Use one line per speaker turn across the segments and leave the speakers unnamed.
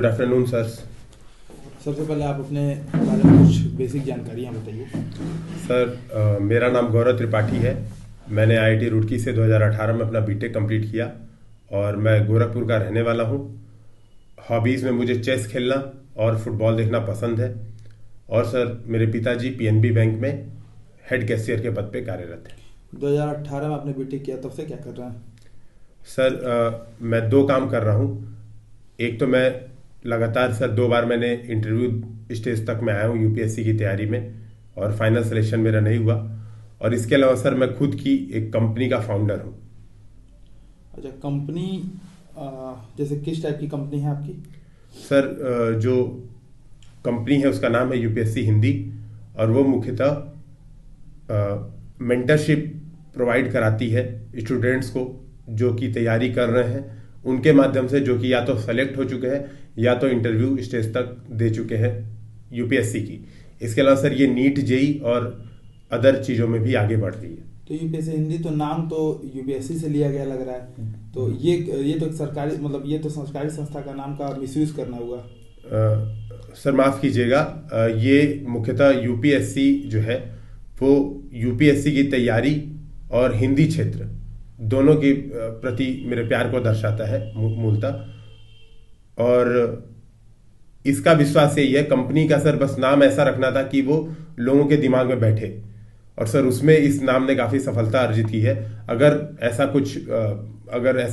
Good afternoon sir.
सबसे पहले आप अपने बारे में कुछ बेसिक जानकारियाँ बताइए।
सर मेरा नाम गौरव त्रिपाठी है। मैंने आईआईटी रुड़की से 2018 में अपना बीटेक कंप्लीट किया और मैं गोरखपुर का रहने वाला हूँ। हॉबीज़ में मुझे चेस खेलना और फुटबॉल देखना पसंद है। और सर मेरे पिताजी पीएनबी बैंक में हेड कैशियर के पद पे कार्यरत हैं।
2018 में आपने बीटेक किया, तब से क्या कर रहे हैं?
सर मैं दो काम कर रहा हूँ। एक तो मैं लगातार सर 2 बार मैंने इंटरव्यू स्टेज तक में आया हूँ यूपीएससी की तैयारी में और फाइनल सिलेक्शन मेरा नहीं हुआ। और इसके अलावा सर मैं खुद की एक कंपनी का फाउंडर हूँ।
अच्छा, कंपनी जैसे किस टाइप की कंपनी है आपकी?
सर जो कंपनी है उसका नाम है यूपीएससी हिंदी और वो मुख्यतः मेंटरशिप प्रोवाइड कराती है स्टूडेंट्स को जो कि तैयारी कर रहे हैं, उनके माध्यम से, जो कि या तो सेलेक्ट हो चुके हैं या तो इंटरव्यू स्टेज तक दे चुके हैं यूपीएससी की। इसके अलावा सर ये नीट जेई और अदर चीज़ों में भी आगे बढ़ रही है।
तो यूपीएससी हिंदी, तो नाम तो यूपीएससी से लिया गया लग रहा है, तो ये तो सरकारी, मतलब ये तो सरकारी संस्था का नाम का मिसयूज करना हुआ।
सर माफ़ कीजिएगा, ये मुख्यतः यूपीएससी जो है वो यूपीएससी की तैयारी और हिंदी क्षेत्र दोनों के प्रति मेरे प्यार को दर्शाता है मूलतः। और इसका विश्वास यही है, कंपनी का सर बस नाम ऐसा रखना था कि वो लोगों के दिमाग में बैठे, और सर उसमें इस नाम ने काफ़ी सफलता अर्जित की है। अगर ऐसा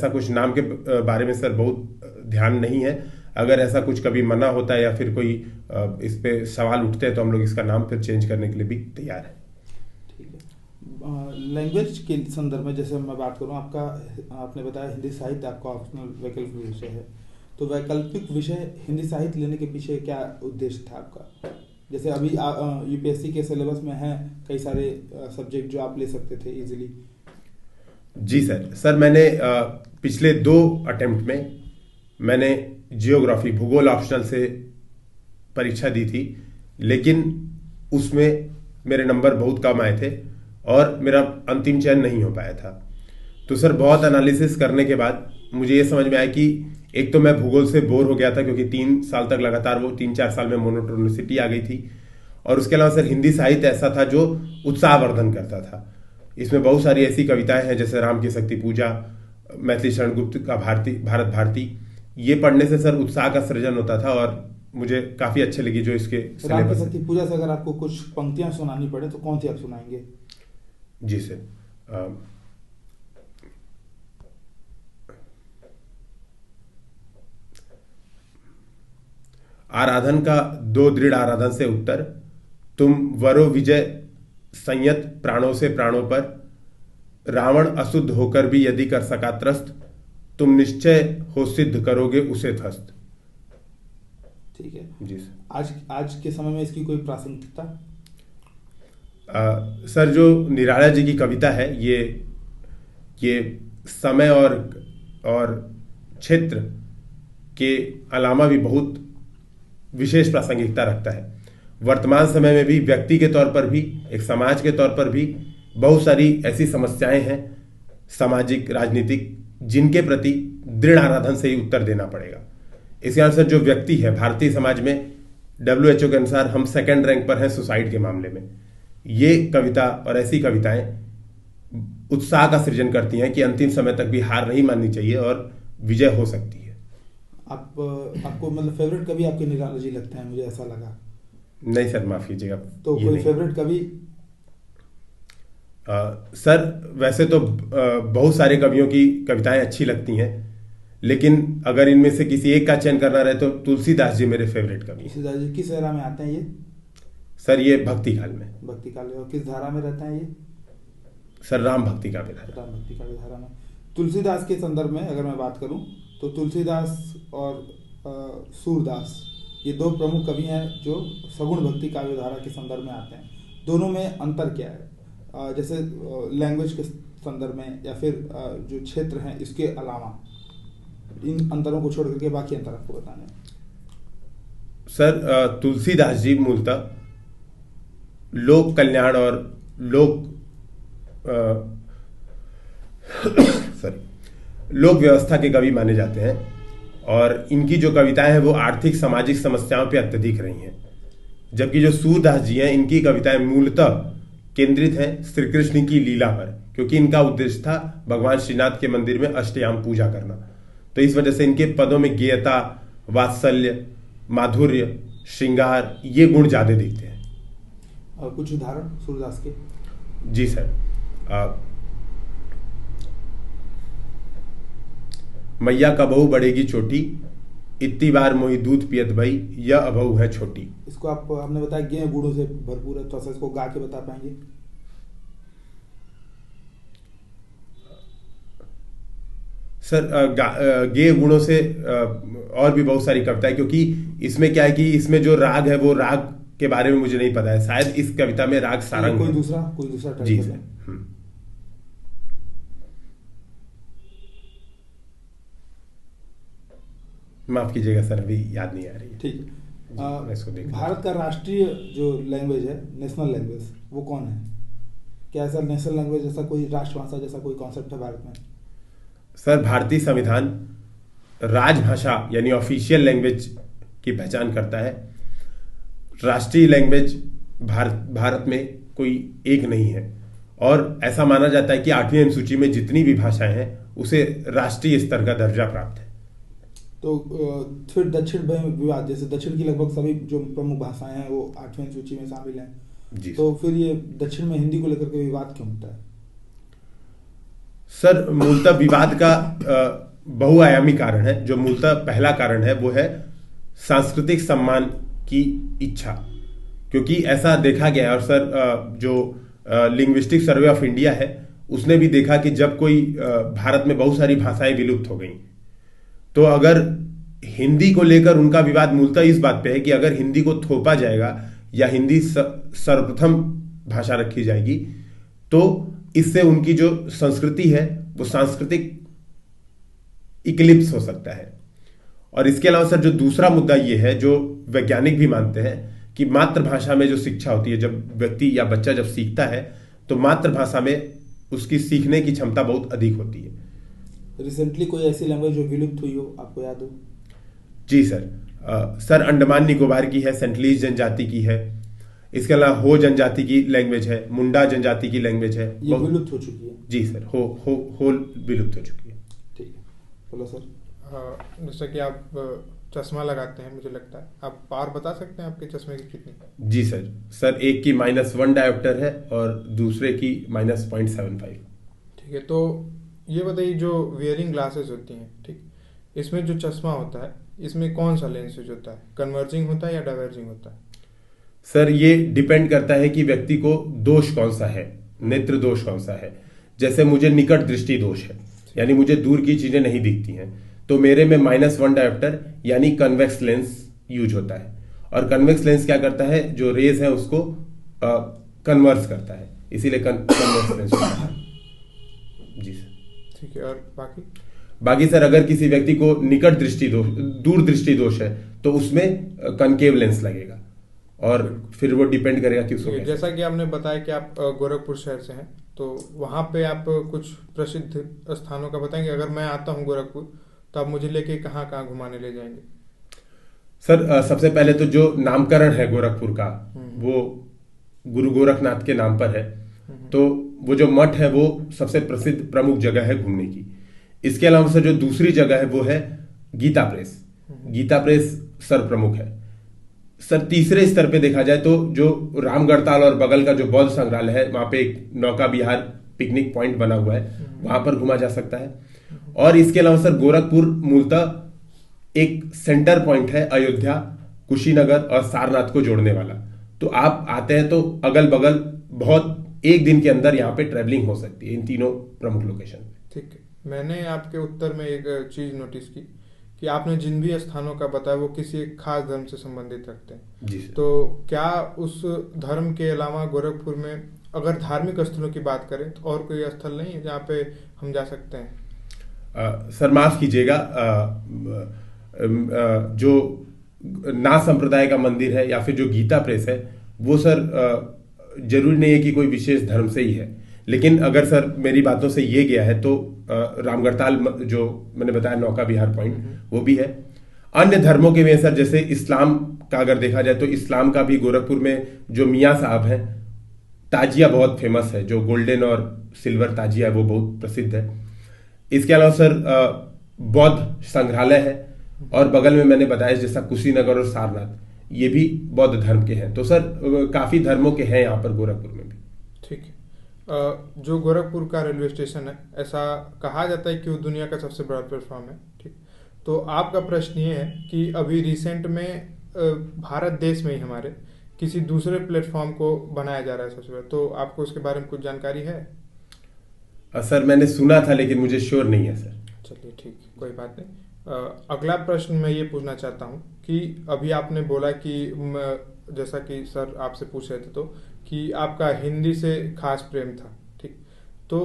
कुछ नाम के बारे में सर बहुत ध्यान नहीं है, अगर ऐसा कुछ कभी मना होता है या फिर कोई इस पे सवाल उठते हैं तो हम लोग इसका नाम फिर चेंज करने के लिए भी तैयार है।
लैंग्वेज के संदर्भ में जैसे मैं बात करूं, आपने बताया हिंदी साहित्य आपका ऑप्शनल वैकल्पिक विषय है, तो वैकल्पिक विषय हिंदी साहित्य लेने के पीछे क्या उद्देश्य था आपका? जैसे अभी यूपीएससी के सिलेबस में है कई सारे सब्जेक्ट जो आप ले सकते थे इजीली।
जी सर मैंने पिछले 2 अटेम्प्ट में मैंने जियोग्राफी भूगोल ऑप्शनल से परीक्षा दी थी, लेकिन उसमें मेरे नंबर बहुत कम आए थे और मेरा अंतिम चयन नहीं हो पाया था। तो सर बहुत एनालिसिस करने के बाद मुझे ये समझ में आया कि एक तो मैं भूगोल से बोर हो गया था क्योंकि 3 साल तक लगातार वो 3-4 साल में मोनोटोनिसिटी आ गई थी, और उसके अलावा सर हिंदी साहित्य ऐसा था जो उत्साहवर्धन करता था। इसमें बहुत सारी ऐसी कविताएं हैं जैसे राम की शक्ति पूजा, मैथिली शरण गुप्त का भारत भारती, ये पढ़ने से सर उत्साह का सृजन होता था और मुझे काफ़ी अच्छे लगी जो इसके
राम की शक्ति पूजा से अगर आपको कुछ पंक्तियां सुनानी पड़े तो कौन सी आप सुनाएंगे?
जी सर, आराधन का दो दृढ़ आराधन से उत्तर, तुम वरो विजय संयत प्राणों से प्राणों पर, रावण अशुद्ध होकर भी यदि कर सका त्रस्त, तुम निश्चय हो सिद्ध करोगे उसे ध्वस्त।
ठीक है
जी सर।
आज के समय में इसकी कोई प्रासंगिकता?
सर जो निराला जी की कविता है ये समय और क्षेत्र के अलावा भी बहुत विशेष प्रासंगिकता रखता है। वर्तमान समय में भी व्यक्ति के तौर पर भी, एक समाज के तौर पर भी बहुत सारी ऐसी समस्याएं हैं सामाजिक राजनीतिक, जिनके प्रति दृढ़ आराधन से ही उत्तर देना पड़ेगा। इसके अनुसार जो व्यक्ति है, भारतीय समाज में WHO के अनुसार हम 2nd रैंक पर हैं सुसाइड के मामले में। ये कविता और ऐसी कविताएं उत्साह का सृजन करती हैं कि अंतिम समय तक भी हार नहीं माननी चाहिए और विजय हो सकती है।
आपको मतलब फेवरेट कवि आपके निराला जी लगते हैं, मुझे ऐसा लगा।
नहीं सर माफ कीजिएगा,
तो कोई फेवरेट कवि?
सर वैसे तो बहुत सारे कवियों की कविताएं अच्छी लगती हैं, लेकिन अगर इनमें से किसी एक का चयन करना रहे तो तुलसीदास जी मेरे फेवरेट कवि हैं।
तुलसीदास जी किस धारा में आते हैं ये?
सर ये भक्ति काल में।
भक्ति काल में। और किस धारा में रहते हैं ये?
सर राम भक्ति काव्य धारा।
राम भक्ति काव्य धारा में। तुलसीदास के संदर्भ में अगर मैं बात करूं तो तुलसीदास और सूरदास ये 2 प्रमुख कवि हैं जो सगुण भक्ति काव्य धारा के संदर्भ में आते हैं। दोनों में अंतर क्या है? जैसे लैंग्वेज के संदर्भ में या फिर जो क्षेत्र हैं इसके अलावा, इन अंतरों को छोड़ करके बाकी अंतर आपको बताने हैं।
सर तुलसीदास जी मूलतः लोक कल्याण और लोक व्यवस्था के कवि माने जाते हैं, और इनकी जो कविताएं हैं वो आर्थिक सामाजिक समस्याओं पे अत्यधिक रही हैं। जबकि जो सूरदास जी हैं, इनकी कविताएं मूलतः केंद्रित हैं श्री कृष्ण की लीला पर, क्योंकि इनका उद्देश्य था भगवान श्रीनाथ के मंदिर में अष्टयाम पूजा करना। तो इस वजह से इनके पदों में गेयता, वात्सल्य, माधुर्य, श्रृंगार ये गुण ज्यादा दिखते हैं।
और कुछ उदाहरण सूरदास के?
जी सर। मैया कबहू बढ़ेगी चोटी, इतनी बार मोही दूध पियत भई, यह अबहू है छोटी।
इसको आपने बताया गेय गुणों से भरपूर है, थोड़ा सा इसको गा के बता पाएंगे?
सर गेय गुणों से और भी बहुत सारी कविताएं, क्योंकि इसमें क्या है कि इसमें जो राग है वो राग के बारे में मुझे नहीं पता है, शायद इस कविता में राग सारंग
कोई दूसरा
जी सर। माफ कीजिएगा सर, अभी याद नहीं आ रही है।
ठीक है। भारत का राष्ट्रीय जो लैंग्वेज है, नेशनल लैंग्वेज, वो कौन है? क्या ऐसा नेशनल लैंग्वेज जैसा कोई राष्ट्रभाषा जैसा कोई कॉन्सेप्ट है भारत में?
सर भारतीय संविधान राजभाषा यानी ऑफिशियल लैंग्वेज की पहचान करता है। राष्ट्रीय लैंग्वेज भारत में कोई एक नहीं है, और ऐसा माना जाता है कि 8वीं अनुसूची में जितनी भी भाषाएं हैं उसे राष्ट्रीय स्तर का दर्जा प्राप्त है।
तो फिर दक्षिण में विवाद, जैसे दक्षिण की लगभग सभी जो प्रमुख भाषाएं हैं वो 8वीं सूची में शामिल हैं, तो फिर ये दक्षिण में हिंदी को लेकर के विवाद क्यों होता है?
सर मूलतः विवाद का बहुआयामी कारण है। जो मूलतः पहला कारण है वो है सांस्कृतिक सम्मान की इच्छा, क्योंकि ऐसा देखा गया है। और सर जो लिंग्विस्टिक सर्वे ऑफ इंडिया है उसने भी देखा कि जब कोई भारत में बहुत सारी भाषाएं विलुप्त हो गई, तो अगर हिंदी को लेकर उनका विवाद मूलतः इस बात पे है कि अगर हिंदी को थोपा जाएगा या हिंदी सर्वप्रथम भाषा रखी जाएगी, तो इससे उनकी जो संस्कृति है वो सांस्कृतिक इक्लिप्स हो सकता है। और इसके अलावा सर जो दूसरा मुद्दा ये है, जो वैज्ञानिक भी मानते हैं, कि मातृभाषा में जो शिक्षा होती है, जब व्यक्ति या बच्चा जब सीखता है तो मातृभाषा में उसकी सीखने की क्षमता बहुत अधिक होती है।
रिसेंटली कोई ऐसी लैंग्वेज जो विलुप्त हुई हो, आपको याद हो?
जी सर। सर अंडमान निकोबार की है, सेंटलीज जनजाति की है, इसके अलावा हो जनजाति की लैंग्वेज है, मुंडा जनजाति की लैंग्वेज है,
ये विलुप्त हो चुकी है।
जी सर, हो विलुप्त हो चुकी है।
ठीक है, बोलो सर।
जैसा कि आप चश्मा लगाते हैं, मुझे लगता है आप पावर बता सकते हैं आपके चश्मे की कितनी?
जी सर। सर एक की -1 डायोप्टर है और दूसरे की -0.75।
ठीक है, तो ये बताइए जो वियरिंग ग्लासेस होती हैं, ठीक, इसमें जो चश्मा होता है इसमें कौन सा लेंस यूज होता है? कन्वर्जिंग होता है या डाइवर्जिंग होता है?
सर ये डिपेंड करता है कि व्यक्ति को दोष कौन सा है, नेत्र दोष कौन सा है। जैसे मुझे निकट दृष्टि दोष है, यानी मुझे दूर की चीजें नहीं दिखती हैं, तो मेरे में -1 डायोप्टर यानी कन्वेक्स लेंस यूज होता है। और कन्वेक्स लेंस क्या करता है, जो रेज है उसको कन्वर्स करता है, इसीलिए कन्वेक्स लेंस होता है। जी सर।
ठीक है, और
बाकी सर अगर किसी व्यक्ति को निकट दृष्टि दोष, दूर दृष्टि दोष है, तो उसमें कनकेव लेंस लगेगा, और फिर वो डिपेंड करेगा कि उसको।
जैसा कि आपने बताया कि आप गोरखपुर शहर से हैं, तो वहाँ पे आप कुछ प्रसिद्ध स्थानों का बताएंगे? अगर मैं आता हूँ गोरखपुर तो आप मुझे लेके कहाँ कहाँ घुमाने ले जाएंगे?
सर सबसे पहले तो जो नामकरण है गोरखपुर का वो गुरु गोरखनाथ के नाम पर है, तो वो जो मठ है वो सबसे प्रसिद्ध प्रमुख जगह है घूमने की। इसके अलावा सर जो दूसरी जगह है वो है गीता प्रेस। गीता प्रेस सर प्रमुख है। सर तीसरे स्तर पे देखा जाए तो जो रामगढ़ताल और बगल का जो बौद्ध संग्रहालय है, वहां पे एक नौका विहार पिकनिक पॉइंट बना हुआ है, वहां पर घुमा जा सकता है। और इसके अलावा सर गोरखपुर मूलतः एक सेंटर पॉइंट है अयोध्या, कुशीनगर और सारनाथ को जोड़ने वाला। तो आप आते हैं तो अगल बगल बहुत एक दिन के अंदर यहाँ पे ट्रेवलिंग हो सकती है इन तीनों प्रमुख लोकेशन पे।
ठीक है, मैंने आपके उत्तर में एक चीज नोटिस की कि आपने जिन भी स्थानों का बताया वो किसी एक खास धर्म से संबंधित रखते हैं।
जी सर।
तो क्या उस धर्म के अलावा गोरखपुर में अगर धार्मिक स्थलों की बात करें तो और कोई स्थल नहीं है जहाँ पे हम जा सकते हैं?
सर माफ कीजिएगा, जो नाथ संप्रदाय का मंदिर है या फिर जो गीता प्रेस है वो सर जरूरी नहीं है कि कोई विशेष धर्म से ही है, लेकिन अगर सर मेरी बातों से ये गया है तो रामगढ़ताल जो मैंने बताया नौका विहार पॉइंट वो भी है। अन्य धर्मों के भी हैं सर, जैसे इस्लाम का अगर देखा जाए तो इस्लाम का भी गोरखपुर में जो मियाँ साहब हैं, ताजिया बहुत फेमस है, जो गोल्डन और सिल्वर ताजिया है वो बहुत प्रसिद्ध है। इसके अलावा सर बौद्ध संग्रहालय है, और बगल में मैंने बताया जैसा कुशीनगर और सारनाथ, ये भी बौद्ध धर्म के हैं। तो सर काफी धर्मों के हैं यहाँ पर गोरखपुर में भी।
ठीक है। जो गोरखपुर का रेलवे स्टेशन है, ऐसा कहा जाता है कि वो दुनिया का सबसे बड़ा प्लेटफॉर्म है। ठीक, तो आपका प्रश्न ये है कि अभी रिसेंट में भारत देश में ही हमारे किसी दूसरे प्लेटफॉर्म को बनाया जा रहा है सबसे बड़ा, तो आपको उसके बारे में कुछ जानकारी है?
सर मैंने सुना था लेकिन मुझे श्योर नहीं है सर।
चलिए ठीक, कोई बात नहीं। अगला प्रश्न मैं ये पूछना चाहता हूँ कि अभी आपने बोला कि जैसा कि सर आपसे पूछ रहे थे तो कि आपका हिंदी से खास प्रेम था। ठीक, तो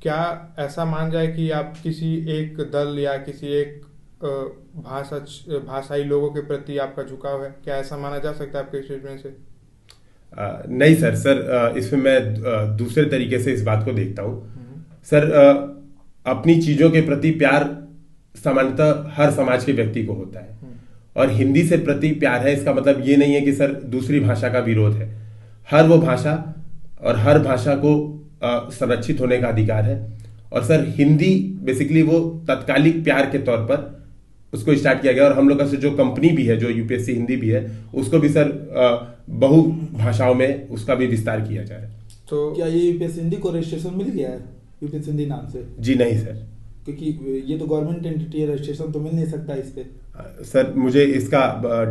क्या ऐसा मान जाए कि आप किसी एक दल या किसी एक भाषाई लोगों के प्रति आपका झुकाव है? क्या ऐसा माना जा सकता है आपके स्टेटमेंट से?
नहीं सर इसमें मैं दूसरे तरीके से इस बात को देखता हूँ सर। अपनी चीजों के प्रति प्यार सामान्यतः हर समाज के व्यक्ति को होता है, और हिंदी से प्रति प्यार है इसका मतलब ये नहीं है कि सर दूसरी भाषा का विरोध है। हर वो भाषा और हर भाषा को संरक्षित होने का अधिकार है, और सर हिंदी बेसिकली वो तत्कालिक प्यार के तौर पर उसको स्टार्ट किया गया, और हम लोग का जो कंपनी भी है, जो यूपीएससी हिंदी भी है, उसको भी सर बहु भाषाओं में उसका भी विस्तार किया जा रहा है।
तो क्या ये यूपीएससी हिंदी को रजिस्ट्रेशन मिल गया है यूपीएससी हिंदी नाम से?
जी नहीं सर,
क्योंकि ये तो गवर्नमेंट एंटिटी है, रजिस्ट्रेशन तो मिल नहीं सकता इस पे।
सर मुझे इसका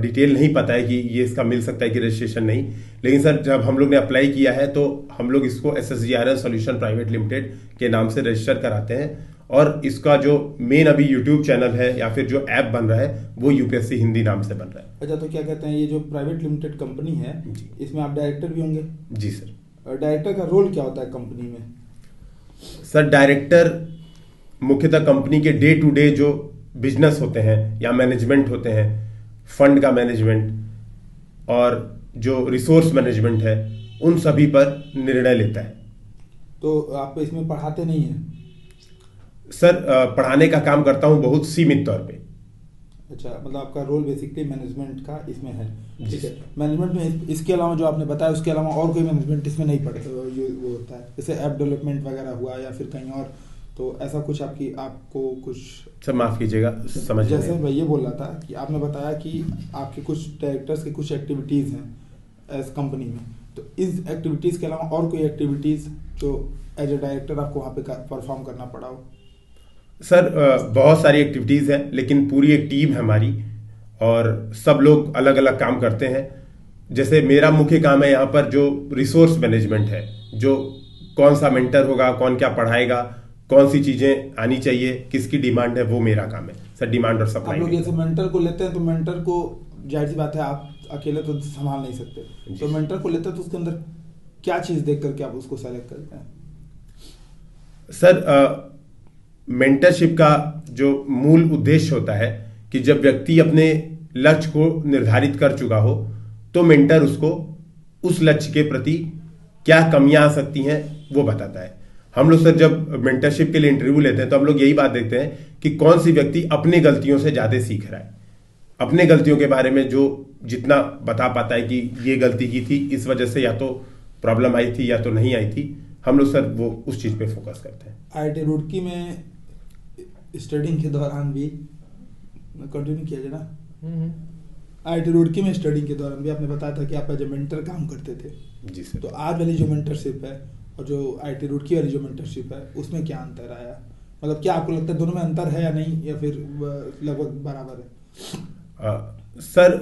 डिटेल नहीं पता है कि ये इसका मिल सकता है कि रजिस्ट्रेशन नहीं, लेकिन सर जब हम लोग ने अप्लाई किया है तो हम लोग इसको SSGRL सॉल्यूशन प्राइवेट लिमिटेड के नाम से रजिस्टर कराते हैं, और इसका जो मेन अभी यूट्यूब चैनल है या फिर जो ऐप बन रहा है वो यूपीएससी हिंदी नाम से बन रहा है।
अच्छा, तो क्या कहते हैं ये जो प्राइवेट लिमिटेड कंपनी है इसमें आप डायरेक्टर भी होंगे?
जी सर।
डायरेक्टर का रोल क्या होता है कंपनी में?
सर डायरेक्टर मुख्यतः कंपनी के डे टू डे जो बिजनेस होते हैं या मैनेजमेंट होते हैं, फंड का मैनेजमेंट और जो रिसोर्स मैनेजमेंट है, उन सभी पर निर्णय लेता है।
तो आप इसमें पढ़ाते नहीं हैं?
सर पढ़ाने का काम करता हूं बहुत सीमित तौर पे।
अच्छा, मतलब आपका रोल बेसिकली मैनेजमेंट का इसमें है। ठीक है, मैनेजमेंट में इसके अलावा जो आपने बताया उसके अलावा और कोई मैनेजमेंट इसमें नहीं पड़ता, वो होता है जैसे ऐप डेवलपमेंट वगैरह हुआ या फिर कहीं और, तो ऐसा कुछ आपको कुछ?
सर माफ कीजिएगा, समझ
जैसे मैं ये बोल रहा था कि आपने बताया कि आपके कुछ डायरेक्टर्स की कुछ एक्टिविटीज़ हैं एज कंपनी में, तो इस एक्टिविटीज़ के अलावा और कोई एक्टिविटीज़ जो एज ए डायरेक्टर आपको वहाँ पे परफॉर्म करना पड़ा हो?
सर बहुत सारी एक्टिविटीज़ हैं, लेकिन पूरी एक टीम है हमारी और सब लोग अलग अलग काम करते हैं। जैसे मेरा मुख्य काम है यहाँ पर जो रिसोर्स मैनेजमेंट है, जो कौन सा मेंटर होगा, कौन क्या पढ़ाएगा, कौन सी चीज़ें आनी चाहिए, किसकी डिमांड है, वो मेरा काम है सर, डिमांड और सप्लाई।
आप लोग जैसे मेंटर को लेते हैं तो मेंटर को जाहिर सी बात है आप अकेले तो संभाल नहीं सकते, तो मेंटर को लेते हैं तो उसके अंदर क्या चीज़ देख करके आप उसको सेलेक्ट करते हैं?
सर मेंटरशिप का जो मूल उद्देश्य होता है कि जब व्यक्ति अपने लक्ष्य को निर्धारित कर चुका हो तो मेंटर उसको उस लक्ष्य के प्रति क्या कमियां आ सकती हैं वो बताता है। हम लोग सर जब मेंटरशिप के लिए इंटरव्यू लेते हैं तो हम लोग यही बात देखते हैं कि कौन सी व्यक्ति अपने गलतियों से ज्यादा सीख रहा है, अपने गलतियों के बारे में जो जितना बता पाता है कि ये गलती की थी, इस वजह से या तो प्रॉब्लम आई थी या तो नहीं आई थी, हम लोग सर वो उस चीज पे फोकस करते हैं।
IIT रुड़की में स्टडिंग के दौरान भी कंटिन्यू किया जाए ना, IIT रुड़की में स्टडिंग के दौरान भी आपने बताया था कि आप एज ए मेंटर काम करते थे।
जी सर।
तो आज वाली जो मेंटरशिप है और जो IIT रुड़की वाली जो मेंटरशिप है उसमें क्या अंतर आया? मतलब क्या आपको लगता है दोनों में अंतर है या नहीं, या फिर लगभग बराबर है?
सर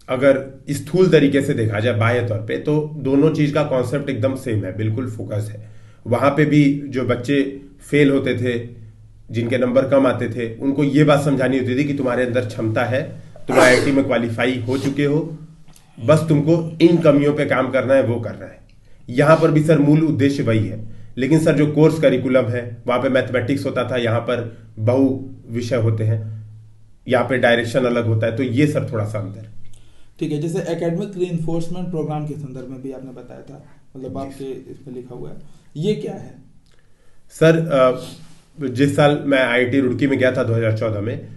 अगर स्थूल तरीके से देखा जाए बाह्य तौर पे तो दोनों चीज का कॉन्सेप्ट एकदम सेम है, बिल्कुल फोकस है। वहां पे भी जो बच्चे फेल होते थे, जिनके नंबर कम आते थे, उनको ये बात समझानी होती थी कि तुम्हारे अंदर क्षमता है, तुम IIT में क्वालिफाई हो चुके हो, बस तुमको इन कमियों पे काम करना है, वो करना है। यहाँ पर भी सर मूल उद्देश्य वही है, लेकिन सर जो कोर्स करिकुलम है वहां पे मैथमेटिक्स होता था, यहाँ पर बहु विषय होते हैं, यहाँ पे डायरेक्शन अलग होता है, तो ये सर थोड़ा सा अंतर है।
ठीक है, जैसे एकेडमिक रीइंफोर्समेंट प्रोग्राम के संदर्भ में भी आपने बताया था, मतलब आपके इसमें लिखा हुआ है, ये क्या है?
सर जिस साल मैं आईआईटी रुड़की में गया था 2014 में,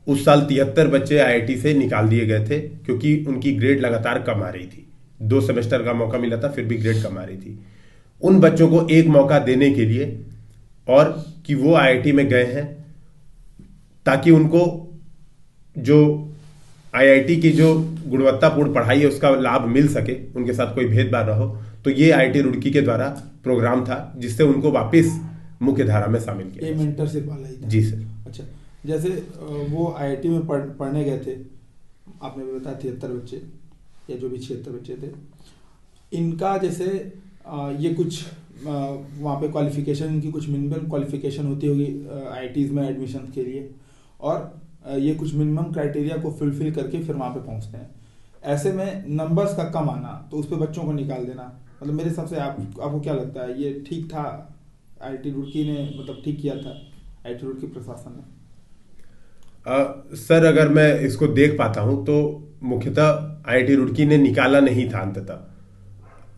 उस साल 73 बच्चे आईआईटी से निकाल दिए गए थे क्योंकि उनकी ग्रेड लगातार कम आ रही थी। 2 सेमेस्टर का मौका मिला था, फिर भी ग्रेड कम आ रही थी। उन बच्चों को एक मौका देने के लिए, और कि वो आईआईटी में गए हैं, ताकि उनको जो आईआईटी की जो गुणवत्तापूर्ण पढ़ाई है उसका लाभ मिल सके, उनके साथ कोई भेदभाव ना हो। तो ये आईआईटी रुड़की के द्वारा प्रोग्राम था जिससे उनको वापस मुख्य धारा में शामिल किया।
ये मेंटरशिप वाला ही था?
जी सर।
अच्छा, जैसे वो आईआईटी में पढ़ने गए थे, आपने भी बताया 73 बच्चे या जो भी 76 बच्चे थे, इनका जैसे ये कुछ वहाँ पे क्वालिफिकेशन की कुछ मिनिमम क्वालिफिकेशन होती होगी आईआईटीज़ में एडमिशन के लिए, और ये कुछ मिनिमम क्राइटेरिया को फुलफिल करके फिर वहाँ पे पहुँचते हैं। ऐसे में नंबर्स का कम आना, तो उस पर बच्चों को निकाल देना, मतलब मेरे हिसाब से आपको क्या लगता है, ये ठीक था? आईआईटी रुड़की ने मतलब ठीक किया था, आईआईटी रुड़की प्रशासन ने?
सर अगर मैं इसको देख पाता हूं तो मुख्यतः आईआईटी रुड़की ने निकाला नहीं था।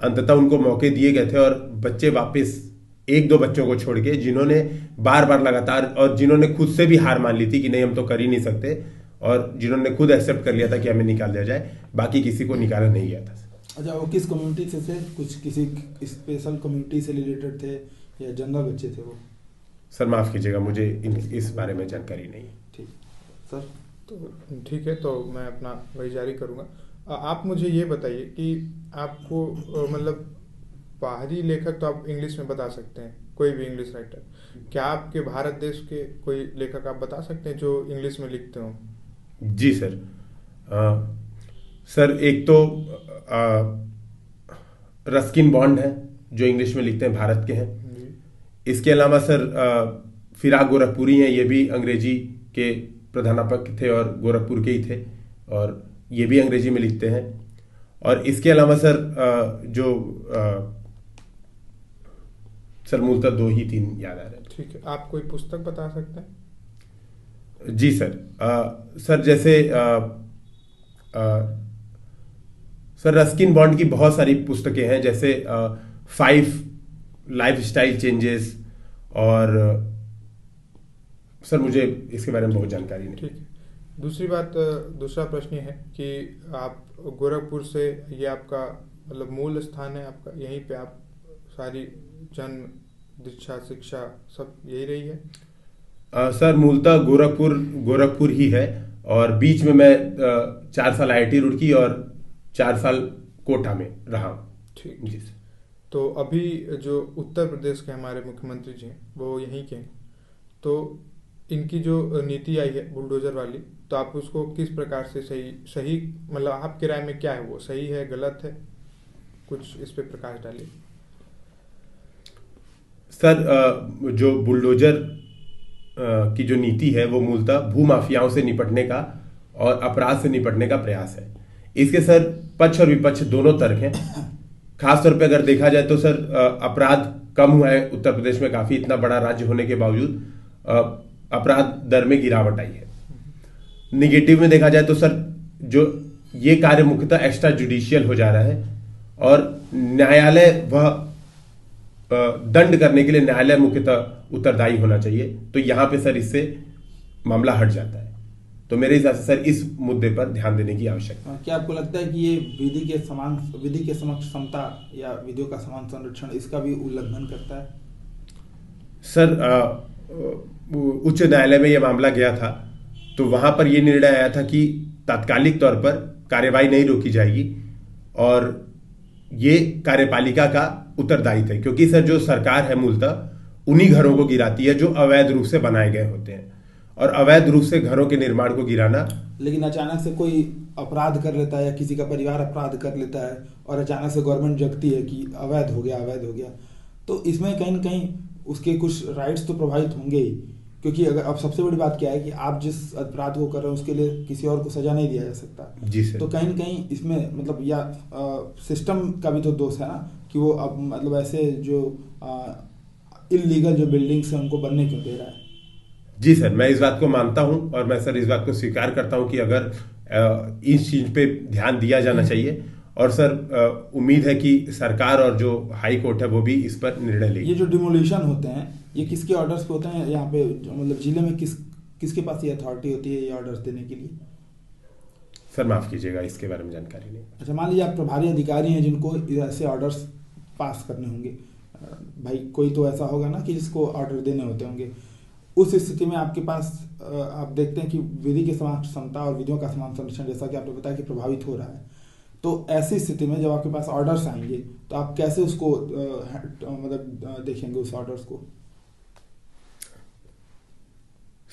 अंततः उनको मौके दिए गए थे, और बच्चे वापस 1-2 बच्चों को छोड़ के, जिन्होंने बार बार लगातार, और जिन्होंने खुद से भी हार मान ली थी कि नहीं हम तो कर ही नहीं सकते, और जिन्होंने खुद एक्सेप्ट कर लिया था कि हमें निकाल दिया जाए, बाकी किसी को निकाला नहीं गया था।
अच्छा, वो किस कम्युनिटी से थे? कुछ किसी स्पेशल कम्युनिटी से रिलेटेड थे या जनरल बच्चे थे वो?
सर माफ कीजिएगा, मुझे इस बारे में जानकारी नहीं है।
ठीक सर,
तो ठीक है, तो मैं अपना वही जारी करूँगा। आप मुझे ये बताइए कि आपको मतलब बाहरी लेखक तो आप इंग्लिश में बता सकते हैं, कोई भी इंग्लिश राइटर, क्या आपके भारत देश के कोई लेखक आप बता सकते हैं जो इंग्लिश में लिखते हो?
जी सर। सर एक तो रस्किन बॉन्ड है जो इंग्लिश में लिखते हैं, भारत के हैं। इसके अलावा सर फिराक गोरखपुरी हैं, ये भी अंग्रेजी के प्रधानाध्यापक थे और गोरखपुर के ही थे, और ये भी अंग्रेजी में लिखते हैं। और इसके अलावा सर सर मूलतः 2 ही 3 याद आ रहे हैं।
ठीक है, आप कोई पुस्तक बता सकते हैं?
जी सर। सर जैसे सर रस्किन बॉन्ड की बहुत सारी पुस्तकें हैं, जैसे 5 लाइफस्टाइल चेंजेस, और सर मुझे इसके बारे में बहुत जानकारी नहीं।
ठीक है, दूसरा प्रश्न ये है कि आप गोरखपुर से, ये आपका मतलब मूल स्थान है आपका, यहीं पे आप सारी जन्म, दीक्षा, शिक्षा सब यही रही है?
सर मूलतः गोरखपुर ही है, और बीच में मैं 4 साल आईआईटी रुड़की और 4 साल कोटा में रहा हूँ।
ठीक
जी सर।
तो अभी जो उत्तर प्रदेश के हमारे मुख्यमंत्री जी हैं वो यहीं के हैं, तो इनकी जो नीति आई है बुलडोजर वाली, तो आप उसको किस प्रकार से सही मतलब आपके राय में क्या है, वो सही है, गलत है? कुछ इस पे प्रकाश डालिए।
सर जो बुलडोजर की जो नीति है वो मूलतः भूमाफियाओं से निपटने का और अपराध से निपटने का प्रयास है। इसके सर पक्ष और विपक्ष दोनों तर्क हैं। खासतौर पे अगर देखा जाए तो सर अपराध कम हुआ है उत्तर प्रदेश में काफी, इतना बड़ा राज्य होने के बावजूद अपराध दर में गिरावट आई है। निगेटिव में देखा जाए तो सर जो ये कार्य मुख्यतः एक्स्ट्रा जुडिशियल हो जा रहा है, और न्यायालय वह दंड करने के लिए न्यायालय मुख्यतः उत्तरदायी होना चाहिए। तो यहां पे सर इससे मामला हट जाता है। तो मेरे हिसाब से सर इस मुद्दे पर ध्यान देने की आवश्यकता है।
क्या आपको लगता है कि ये विधि के समक्ष समता या विधियों का समान संरक्षण, इसका भी उल्लंघन करता है?
सर उच्च न्यायालय में यह मामला गया था, तो वहां पर यह निर्णय आया था कि तात्कालिक तौर पर कार्यवाही नहीं रोकी जाएगी, और ये कार्यपालिका का उत्तरदायित्व है, क्योंकि सर जो सरकार है मूलतः उन्हीं घरों को गिराती है जो अवैध रूप से बनाए गए होते हैं, और अवैध रूप से घरों के निर्माण को गिराना।
लेकिन अचानक से कोई अपराध कर लेता है या किसी का परिवार अपराध कर लेता है और अचानक से गवर्नमेंट जगती है कि अवैध हो गया, तो इसमें कहीं न कहीं उसके कुछ राइट्स तो प्रभावित होंगे ही, क्योंकि अगर अब सबसे बड़ी बात क्या है कि आप जिस अपराध को कर रहे हैं उसके लिए किसी और को सजा नहीं दिया जा सकता।
जी सर।
तो कहीं न कहीं इसमें मतलब या सिस्टम का भी तो दोष है ना, कि वो अब मतलब ऐसे जो इल्लीगल जो बिल्डिंग्स हैं उनको बनने क्यों दे रहा है?
जी सर, मैं इस बात को मानता हूं, और मैं सर इस बात को स्वीकार करता हूं कि अगर इस चीज पे ध्यान दिया जाना चाहिए, और सर उम्मीद है कि सरकार और जो हाई कोर्ट है वो भी इस पर निर्णय लेगी।
ये जो डिमोलिशन होते हैं ये किसके ऑर्डर्स पे होते हैं यहाँ पे, मतलब जिले में किसके पास ये अथॉरिटी होती है ये ऑर्डर्स देने के लिए?
सर माफ कीजिएगा, इसके बारे में जानकारी नहीं।
अच्छा, मान लीजिए आप प्रभारी अधिकारी हैं जिनको ऐसे ऑर्डर्स पास करने होंगे, भाई कोई तो ऐसा होगा ना कि जिसको ऑर्डर देने होते होंगे। उस स्थिति में आपके पास आप देखते हैं कि विधि की समान क्षमता और विधियों का समान संरक्षण, जैसा कि आपने बताया कि प्रभावित हो रहा है, तो ऐसी स्थिति में जब आपके पास ऑर्डर्स आएंगे तो आप कैसे उसको मतलब देखेंगे उस ऑर्डर्स को?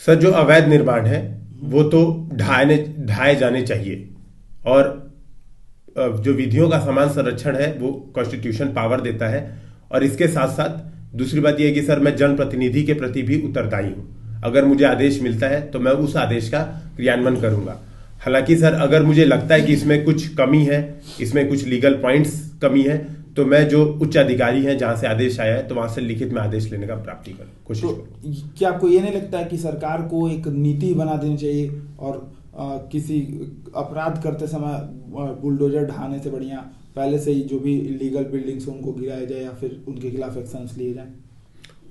सर जो अवैध निर्माण है वो तो ढाए जाने चाहिए, और जो विधियों का समान संरक्षण है वो कॉन्स्टिट्यूशन पावर देता है। और इसके साथ साथ दूसरी बात यह है कि सर मैं जनप्रतिनिधि के प्रति भी उत्तरदायी हूं। अगर मुझे आदेश मिलता है तो मैं उस आदेश का क्रियान्वयन करूंगा। हालांकि सर अगर मुझे लगता है कि इसमें कुछ कमी है, इसमें कुछ लीगल पॉइंट्स कमी है, तो मैं जो उच्च अधिकारी हैं जहां से आदेश आया है तो वहां से लिखित में आदेश लेने का प्राप्ति करूँ, कोशिश करूँ।
क्या आपको ये नहीं लगता है कि सरकार को एक नीति बना देनी चाहिए और किसी अपराध करते समय बुलडोजर ढहाने से बढ़िया पहले से ही जो भी लीगल बिल्डिंग्स उनको गिराया जाए या फिर उनके खिलाफ एक्शंस लिए जाए?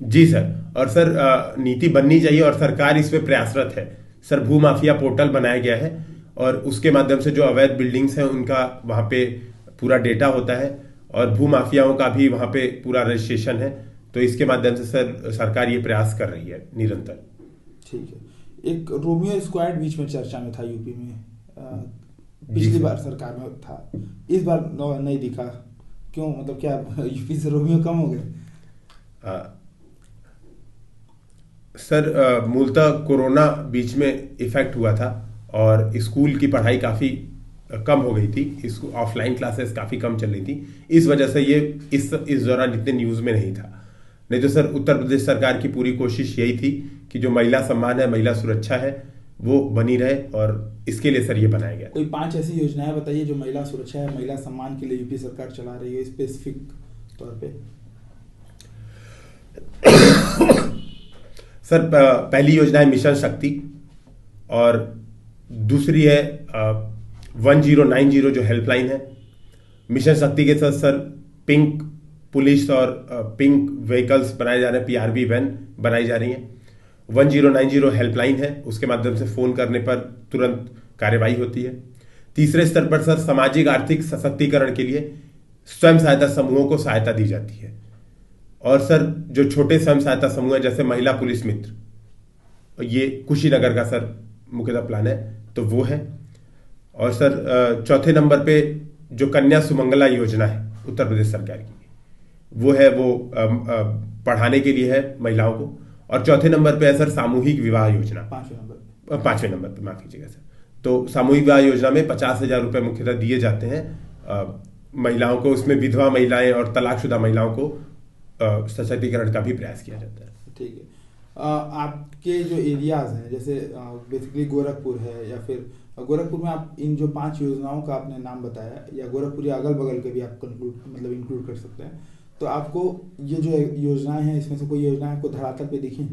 जी सर, और सर नीति बननी चाहिए और सरकार इसमें प्रयासरत है। सर भू माफिया पोर्टल बनाया गया है और उसके माध्यम से जो अवैध बिल्डिंग्स हैं उनका वहां पे पूरा डेटा होता है और भू माफियाओं का भी वहां पे पूरा रजिस्ट्रेशन है। तो इसके माध्यम से सर सरकार ये प्रयास कर रही है निरंतर।
ठीक है। एक रोमियो स्क्वाड बीच में चर्चा में था यूपी में, पिछली बार सरकार में था, इस बार नहीं दिखा, क्यों? मतलब क्या यूपी से रोमियो कम हो गए?
सर मूलतः कोरोना बीच में इफेक्ट हुआ था और स्कूल की पढ़ाई काफी कम हो गई थी, ऑफलाइन क्लासेस काफी कम चल रही थी। इस वजह से ये इस दौरान इतने न्यूज में नहीं था। नहीं तो सर उत्तर प्रदेश सरकार की पूरी कोशिश यही थी कि जो महिला सम्मान है, महिला सुरक्षा है, वो बनी रहे और इसके लिए सर ये बनाया गया।
कोई 5 ऐसी योजनाएं बताइए जो महिला सुरक्षा है, महिला सम्मान के लिए यूपी सरकार चला रही है स्पेसिफिक तौर पे।
सर पहली योजना है मिशन शक्ति और दूसरी है 1090 जो हेल्पलाइन है। मिशन शक्ति के साथ सर पिंक पुलिस और पिंक व्हीकल्स बनाए जा रहे हैं, पीआरवी वैन बनाई जा रही हैं। 1090 हेल्पलाइन है, उसके माध्यम से फोन करने पर तुरंत कार्यवाही होती है। तीसरे स्तर पर सर सामाजिक आर्थिक सशक्तिकरण के लिए स्वयं सहायता समूहों को सहायता दी जाती है। और सर जो छोटे स्वयं सहायता समूह है जैसे महिला पुलिस मित्र, ये कुशीनगर का सर मुख्यतः प्लान है, तो वो है। और सर चौथे नंबर पे जो कन्या सुमंगला योजना है उत्तर प्रदेश सरकार की, वो है, वो पढ़ाने के लिए है महिलाओं को। और चौथे नंबर पे है सर सामूहिक विवाह योजना, पांचवें नंबर पे, माफ कीजिएगा सर। तो सामूहिक विवाह योजना में 50,000 रुपए मुख्यतः दिए जाते हैं महिलाओं को। उसमें विधवा महिलाएं और तलाकशुदा महिलाओं को सशक्तिकरण का भी प्रयास किया जाता है।
ठीक है। आपके जो एरियाज हैं जैसे बेसिकली गोरखपुर है या फिर गोरखपुर में आप इन जो 5 योजनाओं का आपने नाम बताया या गोरखपुर या अगल बगल के भी आप इंक्लूड कर सकते हैं, तो आपको ये जो योजनाएं हैं इसमें से कोई योजना आपको धरातल पे दिखी?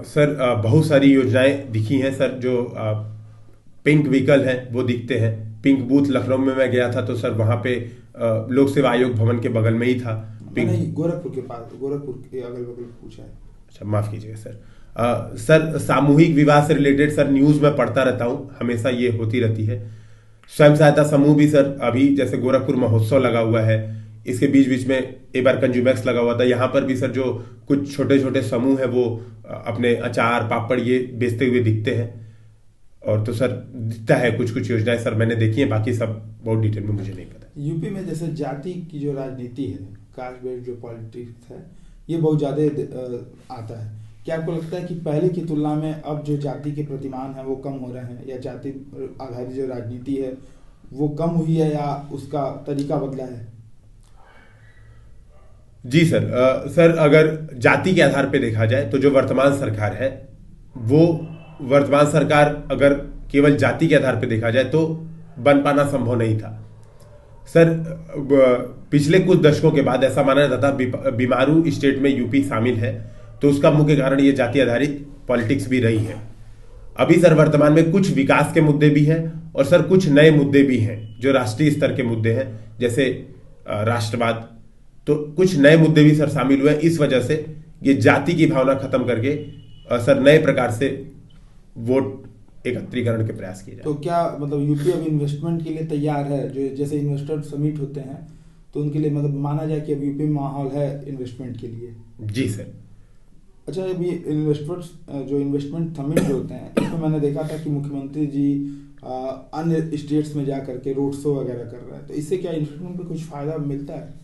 सर बहुत सारी योजनाएं दिखी हैं सर। जो पिंक व्हीकल हैं वो दिखते हैं। पिंक बूथ लखनऊ में मैं गया था तो सर वहां पे लोक सेवा आयोग भवन के बगल में ही था।
नहीं, गोरखपुर के पास, गोरखपुर के अगल बगल पूछा है।
अच्छा माफ कीजिएगा सर। सर सामूहिक विवाह से रिलेटेड सर न्यूज में पढ़ता रहता हूँ, हमेशा ये होती रहती है। स्वयं सहायता समूह भी सर अभी जैसे गोरखपुर महोत्सव लगा हुआ है, इसके बीच बीच में एक बार कंज्यूमैक्स लगा हुआ था, यहाँ पर भी सर जो कुछ छोटे छोटे समूह है वो अपने अचार पापड़ ये बेचते हुए दिखते हैं। और तो सर दिखता है कुछ योजनाएं सर मैंने देखी है, बाकी सब बहुत डिटेल में मुझे नहीं पता।
यूपी में जैसे जाति की जो राजनीति है, कास्ट बेस्ड जो पॉलिटिक्स है, ये बहुत ज्यादा आता है। क्या आपको लगता है कि पहले की तुलना में अब जो जाति के प्रतिमान है वो कम हो रहे हैं, या जाति आधारित जो राजनीति है वो कम हुई है, या उसका तरीका बदला है?
जी सर। सर अगर जाति के आधार पे देखा जाए तो जो वर्तमान सरकार है वो वर्तमान सरकार अगर केवल जाति के आधार पे देखा जाए तो बन पाना संभव नहीं था सर। पिछले कुछ दशकों के बाद ऐसा माना जाता था बीमारू स्टेट में यूपी शामिल है, तो उसका मुख्य कारण ये जाति आधारित पॉलिटिक्स भी रही है। अभी सर वर्तमान में कुछ विकास के मुद्दे भी हैं और सर कुछ नए मुद्दे भी हैं जो राष्ट्रीय स्तर के मुद्दे हैं, जैसे राष्ट्रवाद। तो कुछ नए मुद्दे भी सर शामिल हुए हैं। इस वजह से ये जाति की भावना खत्म करके सर नए प्रकार से वोट एकत्रीकरण के प्रयास किए जाए।
तो क्या मतलब यूपी अब इन्वेस्टमेंट के लिए तैयार है? जो जैसे इन्वेस्टर समिट होते हैं तो उनके लिए मतलब माना जाए कि अब यूपी में माहौल है इन्वेस्टमेंट के लिए?
जी सर।
अच्छा, अभी इन्वेस्टर्स जो इन्वेस्टमेंट समिट जो होते हैं इसमें मैंने देखा था कि मुख्यमंत्री जी अन्य स्टेट्स में जा करके रोड शो वगैरह कर रहे हैं, तो इससे क्या इन्वेस्टमेंट में कुछ फायदा मिलता है?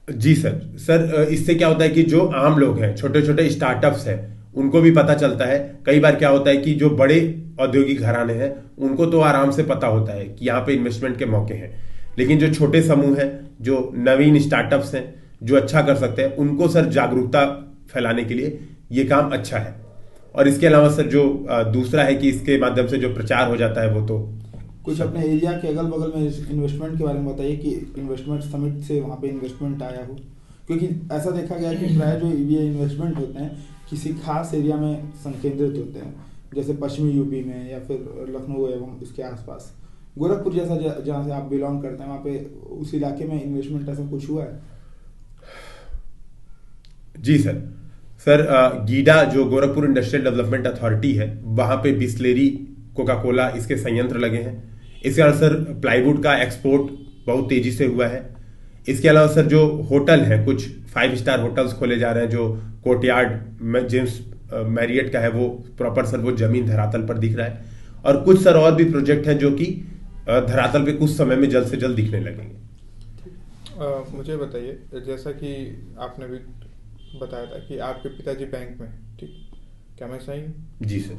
जी सर। सर इससे क्या होता है कि जो आम लोग हैं, छोटे छोटे स्टार्टअप्स हैं, उनको भी पता चलता है। कई बार क्या होता है कि जो बड़े औद्योगिक घराने हैं उनको तो आराम से पता होता है कि यहाँ पे इन्वेस्टमेंट के मौके हैं, लेकिन जो छोटे समूह हैं, जो नवीन स्टार्टअप्स हैं, जो अच्छा कर सकते हैं, उनको सर जागरूकता फैलाने के लिए ये काम अच्छा है। और इसके अलावा सर जो दूसरा है कि इसके माध्यम से जो प्रचार हो जाता है वो तो
कुछ अपने एरिया के अगल बगल में इन्वेस्टमेंट के बारे में बताइए कि इन्वेस्टमेंट समिट से वहाँ पे इन्वेस्टमेंट आया हो, क्योंकि ऐसा देखा गया है कि प्राय जो ये इन्वेस्टमेंट होते हैं किसी खास एरिया में संकेंद्रित होते हैं, जैसे पश्चिमी यूपी में या फिर लखनऊ एवं उसके आसपास। गोरखपुर जैसा जहाँ से आप बिलोंग करते हैं वहाँ पे उस इलाके में इन्वेस्टमेंट ऐसा कुछ हुआ है?
जी सर। सर गीडा जो गोरखपुर इंडस्ट्रियल डेवलपमेंट अथॉरिटी है, वहां पे बिस्लेरी, कोका कोला इसके संयंत्र लगे हैं। इसके अलावा सर प्लाईवुड का एक्सपोर्ट बहुत तेजी से हुआ है। इसके अलावा सर जो होटल है, कुछ 5 स्टार होटल्स खोले जा रहे हैं। जो कोर्टयार्ड जेम्स मैरियट का है वो प्रॉपर सर वो जमीन धरातल पर दिख रहा है। और कुछ सर और भी प्रोजेक्ट हैं जो कि धरातल पे कुछ समय में जल्द से जल्द दिखने लगेंगे।
मुझे बताइए, जैसा कि आपने भी बताया था कि आपके पिताजी बैंक में, ठीक, क्या मैं सही हूँ?
जी सर।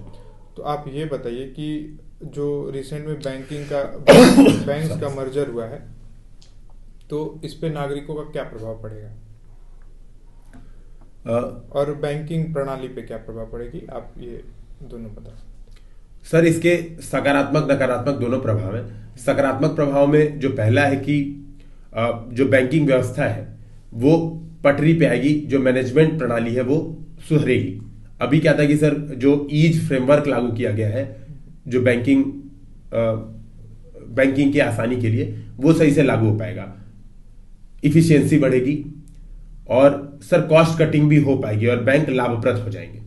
तो आप ये बताइए कि जो रिसेंट में बैंक्स का मर्जर हुआ है, तो इस पे नागरिकों का क्या प्रभाव पड़ेगा? और बैंकिंग प्रणाली पे क्या प्रभाव पड़ेगी, आप ये दोनों बता सकते?
सर इसके सकारात्मक नकारात्मक दोनों प्रभाव हैं। सकारात्मक प्रभाव में जो पहला है कि जो बैंकिंग व्यवस्था है वो पटरी पे आएगी, जो मैनेजमेंट प्रणाली है वो सुधरेगी। अभी क्या था कि सर जो ईज फ्रेमवर्क लागू किया गया है जो बैंकिंग की आसानी के लिए, वो सही से लागू हो पाएगा, इफिशियंसी बढ़ेगी और सर कॉस्ट कटिंग भी हो पाएगी और बैंक लाभप्रद हो जाएंगे।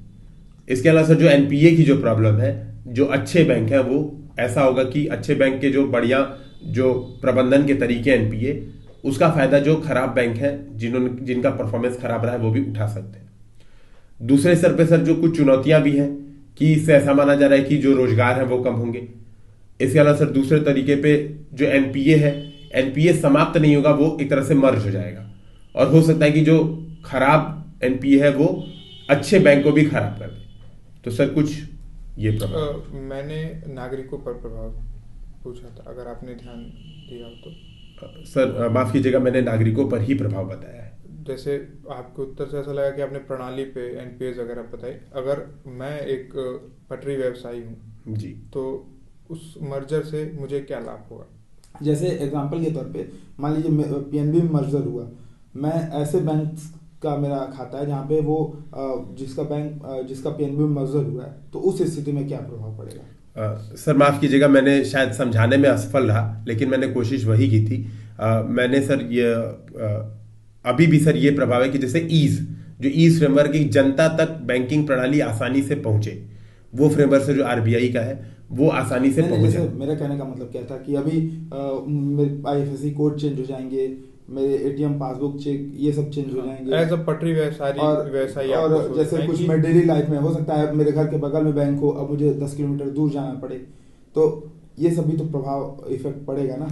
इसके अलावा सर जो एनपीए की जो प्रॉब्लम है, जो अच्छे बैंक है वो ऐसा होगा कि अच्छे बैंक के जो बढ़िया जो प्रबंधन के तरीके एनपीए, उसका फायदा जो खराब बैंक है जिनका परफॉर्मेंस खराब रहा है वो भी उठा सकते हैं। दूसरे स्तर पे सर जो कुछ चुनौतियां भी हैं कि इससे ऐसा माना जा रहा है कि जो रोजगार है वो कम होंगे। इसके अलावा सर दूसरे तरीके पे जो एनपीए है, एनपीए समाप्त नहीं होगा, वो एक तरह से मर्ज हो जाएगा और हो सकता है कि जो खराब एनपीए है वो अच्छे बैंक को भी खराब कर दे। तो सर कुछ ये प्रभाव।
मैंने नागरिकों पर प्रभाव पूछा था, अगर आपने ध्यान दिया हो तो।
सर माफ कीजिएगा, मैंने नागरिकों पर ही प्रभाव बताया है।
जैसे आपके उत्तर से ऐसा लगा कि आपने प्रणाली पे एनपीएस वगैरह बताई। अगर मैं एक पटरी व्यवसायी हूँ
जी,
तो उस मर्जर से मुझे क्या लाभ होगा?
जैसे एग्जांपल के तौर पे मान लीजिए पीएनबी में मर्जर हुआ, मैं ऐसे बैंक का मेरा खाता है जहाँ पे वो जिसका पीएनबी में मर्जर हुआ है, तो उस स्थिति में क्या प्रभाव पड़ेगा?
सर माफ कीजिएगा, मैंने शायद समझाने में असफल रहा, लेकिन मैंने कोशिश वही की थी। मैंने सर ये अभी भी सर ये प्रभाव है कि जैसे ईज फ्रेमवर्क की जनता तक बैंकिंग प्रणाली आसानी से पहुंचे, वो फ्रेमवर्क से जो आरबीआई का है वो आसानी से पहुंचे।
मेरा कहने का मतलब क्या था कि अभी मेरे आईएफएससी कोड चेंज हो जाएंगे, मेरे एटीएम पासबुक चेक ये सब चेंज हो जाएंगे
एज अ पटरी व्यवसायी।
और जैसे कुछ मैं डेली लाइफ में हो सकता है मेरे घर के बगल में बैंक हो, अब मुझे 10 किलोमीटर दूर जाना पड़े, तो ये सब भी तो प्रभाव इफेक्ट पड़ेगा ना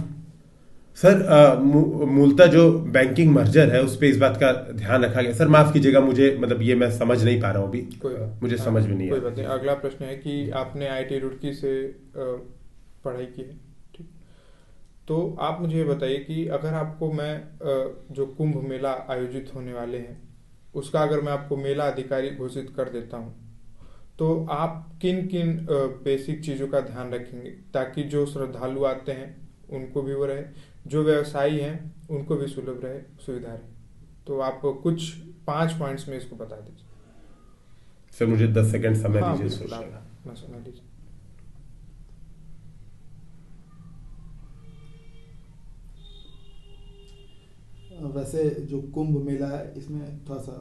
सर। मूलतः जो बैंकिंग मर्जर है उस पर इस बात का ध्यान रखा गया। सर माफ कीजिएगा, मुझे मतलब ये मैं समझ नहीं पा रहा हूँ अभी, मुझे समझ में नहीं
कोई बात नहीं। अगला प्रश्न है कि आपने आईआईटी रुड़की से पढ़ाई की है, ठीक, तो आप मुझे बताइए कि अगर आपको मैं जो कुंभ मेला आयोजित होने वाले हैं उसका अगर मैं आपको मेला अधिकारी घोषित कर देता हूँ, तो आप किन किन बेसिक चीज़ों का ध्यान रखेंगे ताकि जो श्रद्धालु आते हैं उनको भी वो रहे, जो व्यवसायी हैं उनको भी सुलभ रहे, सुविधा रहे? तो आप कुछ 5 पॉइंट्स में इसको बता दीजिए।
सर मुझे 10 सेकंड समय
हाँ,
दीजिए सोचने का।
अपना समय लीजिए।
वैसे जो कुंभ मेला है इसमें थोड़ा सा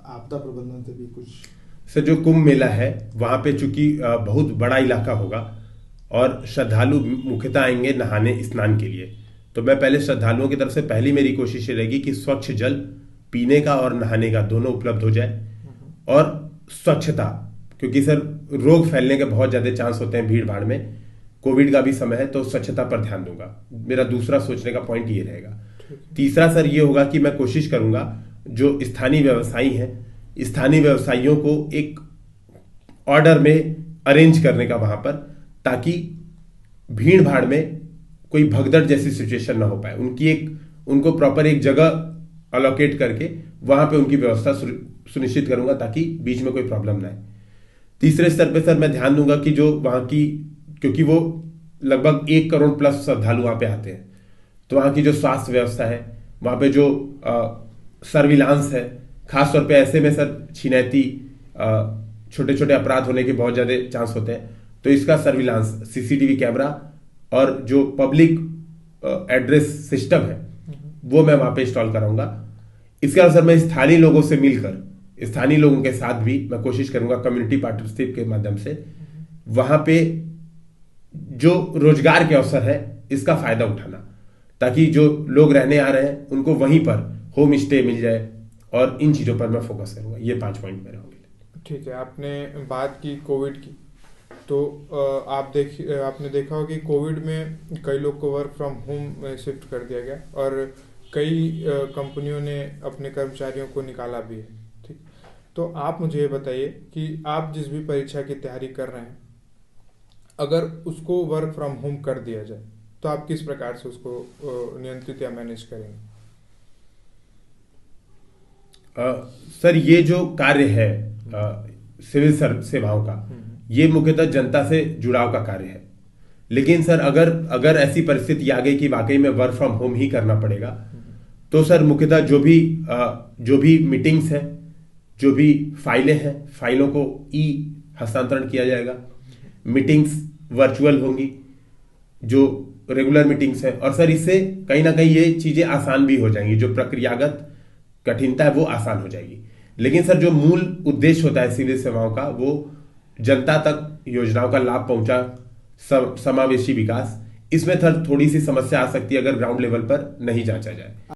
आपदा प्रबंधन से भी कुछ।
सर जो कुंभ मेला है वहाँ पे चूंकि बहुत बड़ा इलाका होगा और श्रद्धालु मुख्यतः आएंगे नहाने स्नान के लिए, तो मैं पहले श्रद्धालुओं की तरफ से पहली मेरी कोशिश ये रहेगी कि स्वच्छ जल पीने का और नहाने का दोनों उपलब्ध हो जाए, और स्वच्छता, क्योंकि सर रोग फैलने के बहुत ज़्यादा चांस होते हैं भीड़ भाड़ में, कोविड का भी समय है, तो स्वच्छता पर ध्यान दूंगा। मेरा दूसरा सोचने का पॉइंट ये रहेगा। तीसरा सर ये होगा कि मैं कोशिश करूंगा जो स्थानीय व्यवसायी हैं, स्थानीय व्यवसायियों को एक ऑर्डर में अरेंज करने का वहां पर, ताकि भीड़ भाड़ में कोई भगदड़ जैसी सिचुएशन ना हो पाए। उनको प्रॉपर एक जगह अलोकेट करके वहां पे उनकी व्यवस्था सुनिश्चित करूंगा ताकि बीच में कोई प्रॉब्लम ना आए। तीसरे स्तर पे सर मैं ध्यान दूंगा कि जो वहां की, क्योंकि वो लगभग 1 करोड़ प्लस श्रद्धालु वहां पे आते हैं, तो वहाँ की जो स्वास्थ्य व्यवस्था है, वहाँ पे जो सर्विलांस है, खासतौर पे ऐसे में सर छिनैती छोटे छोटे अपराध होने के बहुत ज़्यादा चांस होते हैं, तो इसका सर्विलांस सीसीटीवी कैमरा और जो पब्लिक एड्रेस सिस्टम है वो मैं वहाँ पे इंस्टॉल कराऊंगा। इसके अलावा सर मैं स्थानीय लोगों से मिलकर, स्थानीय लोगों के साथ भी मैं कोशिश करूंगा कम्युनिटी पार्टनरशिप के माध्यम से वहाँ पे जो रोजगार के अवसर है इसका फायदा उठाना, ताकि जो लोग रहने आ रहे हैं उनको वहीं पर होम स्टे मिल जाए, और इन चीज़ों पर मैं फोकस करूंगा। ये 5 पॉइंट मेरे होंगे।
ठीक है, आपने बात की कोविड की, तो आपने देखा हो कि कोविड में कई लोग को वर्क फ्रॉम होम शिफ्ट कर दिया गया और कई कंपनियों ने अपने कर्मचारियों को निकाला भी है। ठीक, तो आप मुझे ये बताइए कि आप जिस भी परीक्षा की तैयारी कर रहे हैं, अगर उसको वर्क फ्रॉम होम कर दिया जाए तो आप किस प्रकार से उसको नियंत्रित या मैनेज करेंगे?
सर ये जो कार्य है सिविल सेवाओं का, ये मुख्यतः जनता से जुड़ाव का कार्य है। लेकिन सर अगर ऐसी परिस्थिति आ गई कि वाकई में वर्क फ्रॉम होम ही करना पड़ेगा, तो सर मुख्यतः जो भी मीटिंग्स है, जो भी फाइलें हैं, फाइलों को ई हस्तांतरण किया जाएगा। मीटिंग्स वर्चुअल होंगी, जो रेगुलर मीटिंग्स है, और सर इससे कहीं ना कहीं ये चीजें आसान भी हो जाएंगी, जो प्रक्रियागत कठिनता है वो आसान हो जाएगी। लेकिन सर जो मूल उद्देश्य होता है सिविल सेवाओं का, वो जनता तक योजनाओं का लाभ पहुंचा, समावेशी विकास, इसमें सर थोड़ी सी समस्या आ सकती है अगर ग्राउंड लेवल पर नहीं जांचा जाए।